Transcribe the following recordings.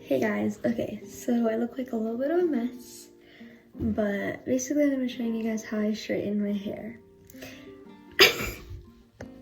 Hey guys, okay, so I look like a little bit of a mess, but basically I'm going to be showing you guys how I straighten my hair.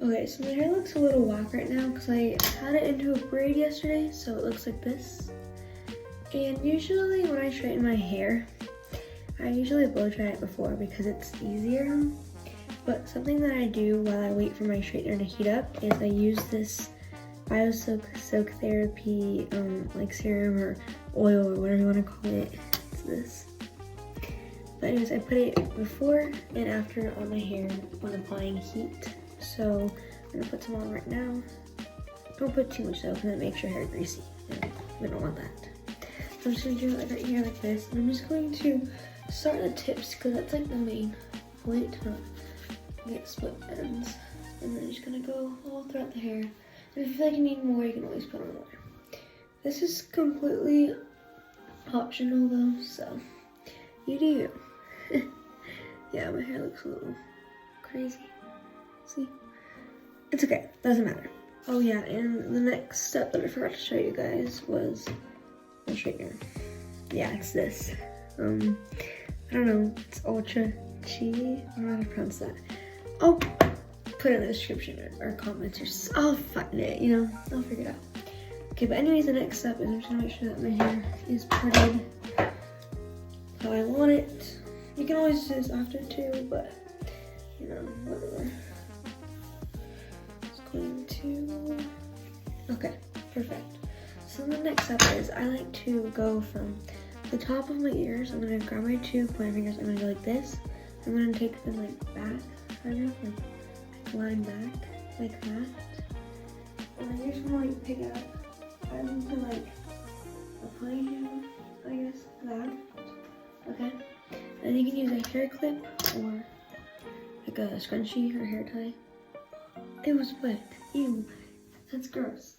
Okay, so my hair looks a little whack right now because I had it into a braid yesterday, so it looks like this. And usually when I straighten my hair, I usually blow dry it before because it's easier. But something that I do while I wait for my straightener to heat up is I use this Biosilk Therapy like serum or oil or whatever you want to call it. It's this. But anyways, I put it before and after on my hair when applying heat. So I'm gonna put some on right now. Don't put too much though, because it makes your hair greasy, and we don't want that. So I'm just gonna do it right here like this, and I'm just going to start at the tips because that's like the main point to not get split ends. And then I'm just gonna go all throughout the hair. And if you feel like you need more, you can always put on more. This is completely optional though, so you do you. Yeah, my hair looks a little crazy. See? It's okay, doesn't matter. Oh yeah, and the next step that I forgot to show you guys was the straightener. Yeah, it's this. I don't know, it's Ultra Chi. I don't know how to pronounce that. I'll put it in the description or comments or I'll find it, you know, I'll figure it out. Okay, but anyways, the next step is I'm just gonna make sure that my hair is parted how I want it. You can always do this after too, but you know, whatever. Just going to, okay, perfect. So the next step is I like to go from the top of my ears. I'm gonna grab my two pointer fingers. I'm gonna go like this. I'm gonna take them like back, kind of like line back, like that. And I just wanna like pick it up. I want to like a ponytail, I guess, that. Okay. And you can use a hair clip or like a scrunchie or hair tie. It was wet. Ew, that's gross.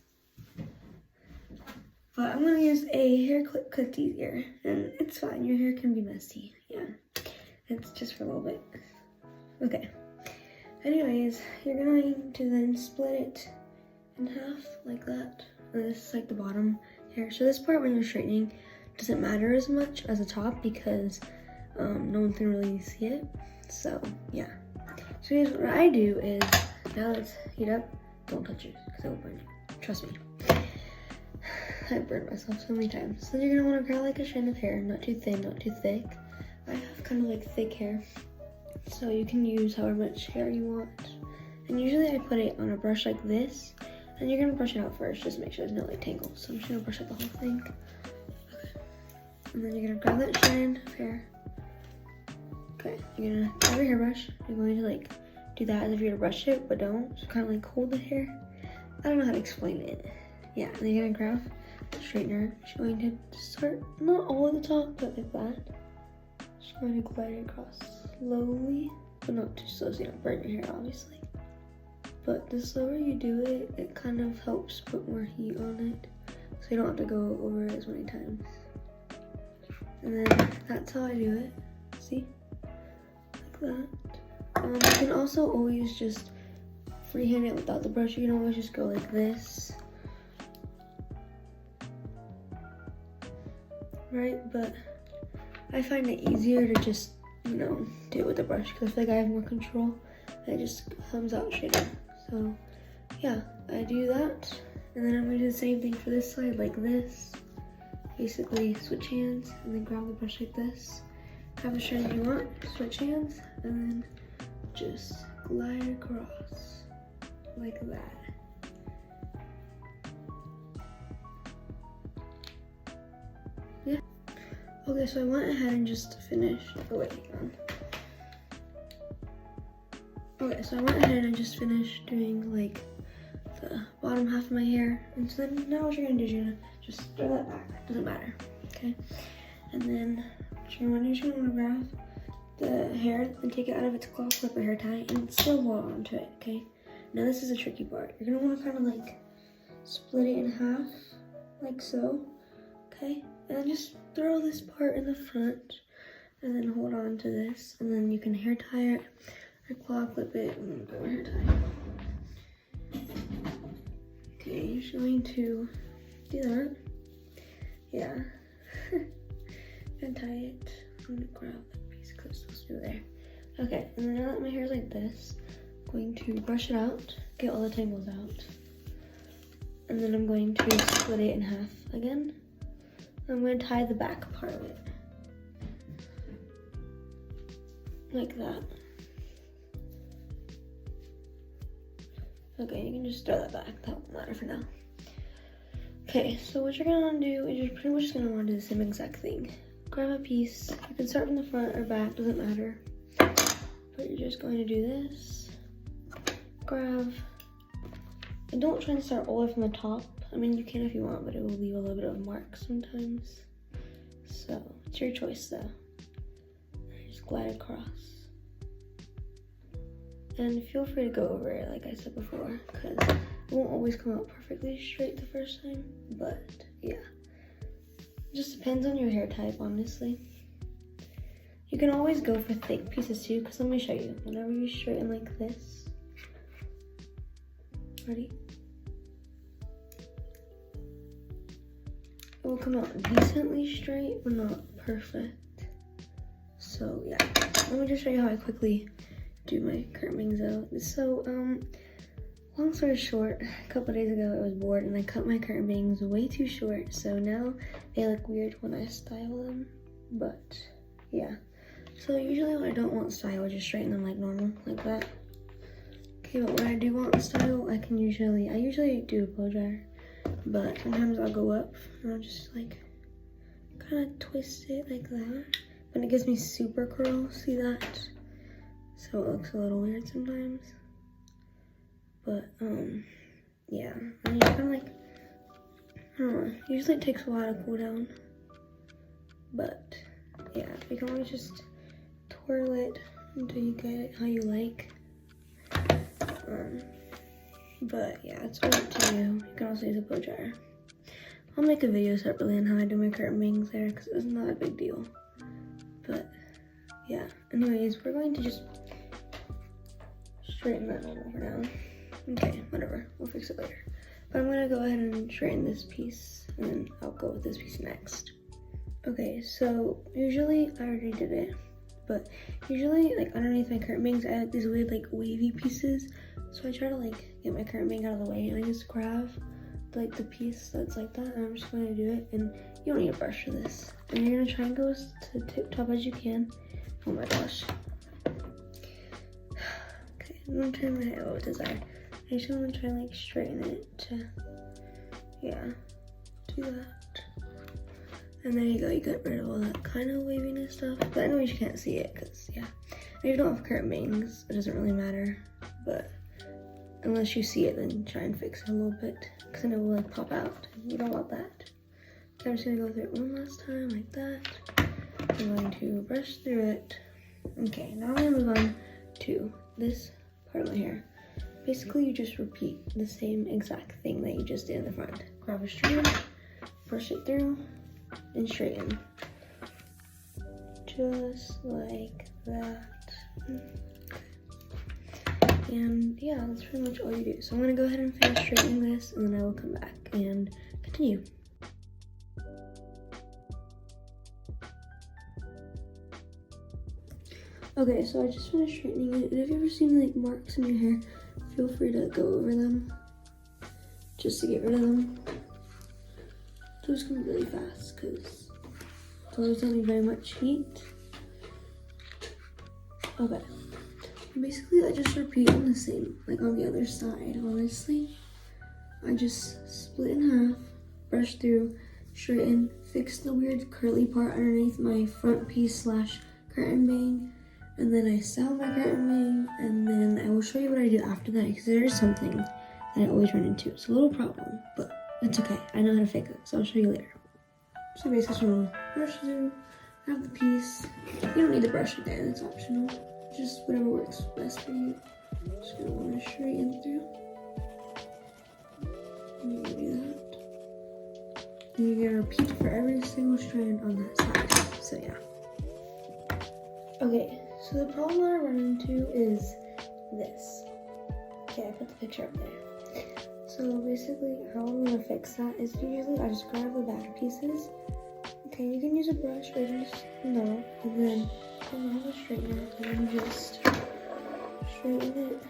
But I'm gonna use a hair clip because it's easier, and it's fine. Your hair can be messy. Yeah, it's just for a little bit. Okay. Anyways, you're going to then split it in half like that. And this is like the bottom hair. So this part when you're straightening doesn't matter as much as the top because no one can really see it. So yeah. So here's what I do is, now let's heat up. Don't touch it because it will burn you. Trust me. I've burned myself so many times. So you're gonna want to grab like a strand of hair, not too thin, not too thick. I have kind of like thick hair, so you can use however much hair you want. And usually I put it on a brush like this, and you're gonna brush it out first, just to make sure there's no like tangles. So I'm just gonna brush out the whole thing. Okay. And then you're gonna grab that strand of hair. Okay, you're gonna grab your hairbrush. You're going to like do that as if you're gonna brush it, but don't. So kind of like hold the hair. I don't know how to explain it. Yeah, and then you're gonna grab the straightener. Just going to start, not all at the top, but like that. Just going to glide it across slowly, but not too slow so you don't burn your hair, obviously. But the slower you do it, it kind of helps put more heat on it, so you don't have to go over it as many times. And then that's how I do it. See? Like that. You can also always just freehand it without the brush. You can always just go like this. Right? But I find it easier to just, you know, do it with the brush because I feel like I have more control. And it just comes out straighter. So yeah, I do that. And then I'm gonna do the same thing for this side, like this. Basically switch hands and then grab the brush like this. Grab the strand you want, switch hands, and then just glide across like that. Yeah. Okay, so I went ahead and just finished. Oh wait, hang on. Okay, so I went ahead and just finished doing like the bottom half of my hair. And so then now what you're gonna do is you're gonna just throw that back. Doesn't matter. Okay? And then what you're gonna do is you're gonna grab the hair and take it out of its claw clip or hair tie and still hold on to it, okay? Now this is a tricky part. You're gonna wanna kind of like split it in half, like so, okay? And then just throw this part in the front and then hold on to this. And then you can hair tie it or claw clip it and go hair tie. Okay, you're just going to do that. yeah. And tie it. I'm gonna grab that piece because it's supposed to be there. Okay, and then now that my hair is like this, I'm going to brush it out, get all the tangles out. And then I'm going to split it in half again. I'm going to tie the back part of it. Like that. Okay, you can just throw that back. That won't matter for now. Okay, so what you're gonna want to do is you're pretty much just gonna want to do the same exact thing. Grab a piece. You can start from the front or back, doesn't matter. But you're just going to do this. Grab. And don't try to start all the way from the top. I mean, you can if you want, but it will leave a little bit of a mark sometimes. So, it's your choice though. Just glide across. And feel free to go over it, like I said before, because it won't always come out perfectly straight the first time, but yeah. It just depends on your hair type, honestly. You can always go for thick pieces too, because let me show you. Whenever you straighten like this, ready? It will come out decently straight, but not perfect. So yeah, let me just show you how I quickly do my curtain bangs out. So, long story short, a couple days ago I was bored and I cut my curtain bangs way too short, so now they look weird when I style them, but yeah. So usually when I don't want style, I just straighten them like normal, like that. Okay, but when I do want style, I usually do a blow dryer, but sometimes I'll go up and I'll just like kind of twist it like that, and it gives me super curl, see that? So it looks a little weird sometimes. But, yeah. I mean, kind of like, I don't know. Usually it takes a while to cool down. But, yeah. You can always just twirl it until you get it how you like. But, yeah, it's all up to you. You can also use a blow dryer. I'll make a video separately on how I do my curtain bangs there, because it's not a big deal. But, yeah. Anyways, we're going to just straighten that normal for now. Okay, whatever, we'll fix it later. But I'm gonna go ahead and straighten this piece, and then I'll go with this piece next. Okay, so usually, I already did it, but usually, like underneath my curtain bangs, I have these weird like wavy pieces. So I try to like get my curtain bang out of the way, and I just grab like the piece that's like that, and I'm just going to do it. And you don't need a brush for this. And you're gonna try and go as to tip top as you can. Oh my gosh. Okay, I'm gonna turn my hair. What desired. I just want to try and like straighten it to, yeah, do that. And there you go, you got rid of all that kind of waviness stuff. But anyways, you can't see it because, yeah. If you don't have curtain bangs, it doesn't really matter. But unless you see it, then try and fix it a little bit, because then it will like pop out. You don't want that. So I'm just gonna go through it one last time like that. I'm going to brush through it. Okay, now I'm gonna move on to this part of my hair. Basically, you just repeat the same exact thing that you just did in the front. Grab a strand, brush it through, and straighten. Just like that. And yeah, that's pretty much all you do. So I'm gonna go ahead and finish straightening this, and then I will come back and continue. Okay, so I just finished straightening it, and if you ever seen like marks in your hair, feel free to go over them, just to get rid of them. Those can be really fast, because those don't need very much heat. Okay. Basically, I just repeat on the same, like on the other side, honestly. I just split in half, brush through, straighten, fix the weird curly part underneath my front piece slash curtain bang, and then I style my curtain bang, and then I will show you what I do after that, because there is something that I always run into. It's a little problem, but it's okay. I know how to fix it, so I'll show you later. So basically, just want to brush through, grab the piece. You don't need to brush it down, it's optional. Just whatever works best for you. Just gonna want to straighten through. And you're gonna do that. And you're gonna repeat for every single strand on that side. So yeah. Okay, so the problem that I run into is this. Okay, I put the picture up there. So basically how I'm gonna fix that is usually I just grab the back pieces. Okay, you can use a brush or just no, and then I have a straightener and then just straighten it,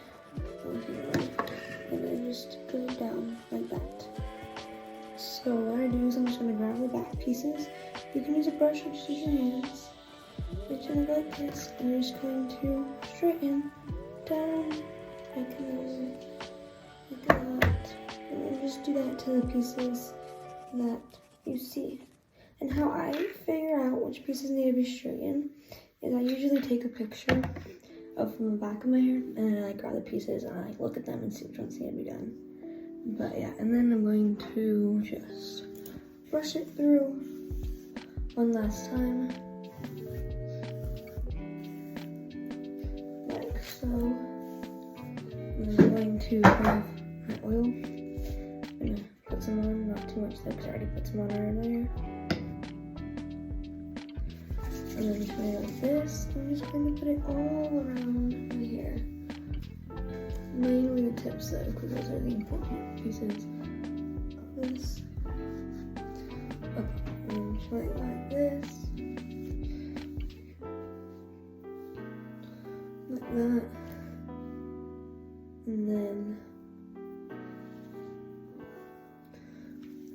and then just go down like that. So what I do is I'm just gonna grab the back pieces. You can use a brush or just use your hands. It's gonna go like this, and you're just going to straighten down like that, and then just do that to the pieces that you see. And how I figure out which pieces need to be straightened is I usually take a picture of from the back of my hair, and then I like grab the pieces and I like look at them and see which ones need to be done. But yeah, and then I'm going to just brush it through one last time, like so. And then I'm going to have my oil. I'm gonna put some on, not too much though, because I already put some on earlier. And then just going like this. I'm just going to put it all around my hair. Mainly the tips though, because those are the important pieces of this. Okay, and then just like this. Like that. And then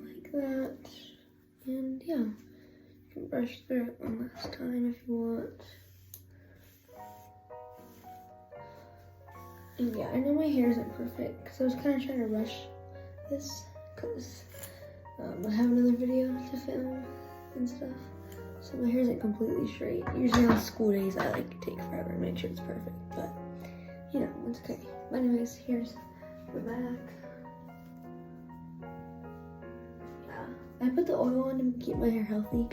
like that. And yeah. You can brush through it one last time if you want. And yeah, I know my hair isn't perfect because I was kind of trying to rush this because I have another video to film and stuff. So my hair isn't completely straight. Usually on school days I like to take forever to make sure it's perfect, but you know, it's okay. But anyways, here's the back. Yeah, I put the oil on to keep my hair healthy.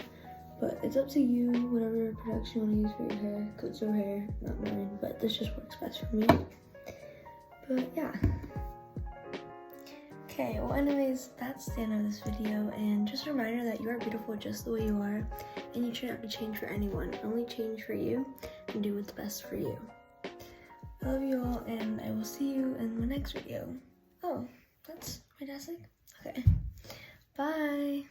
But it's up to you, whatever products you want to use for your hair. Cause it's your hair, not mine. But this just works best for me. But yeah. Okay, well anyways, that's the end of this video. And just a reminder that you are beautiful just the way you are. And you should not be changed for anyone. Only change for you and do what's best for you. I love you all, and I will see you in the next video. Oh, that's fantastic. Okay. Bye.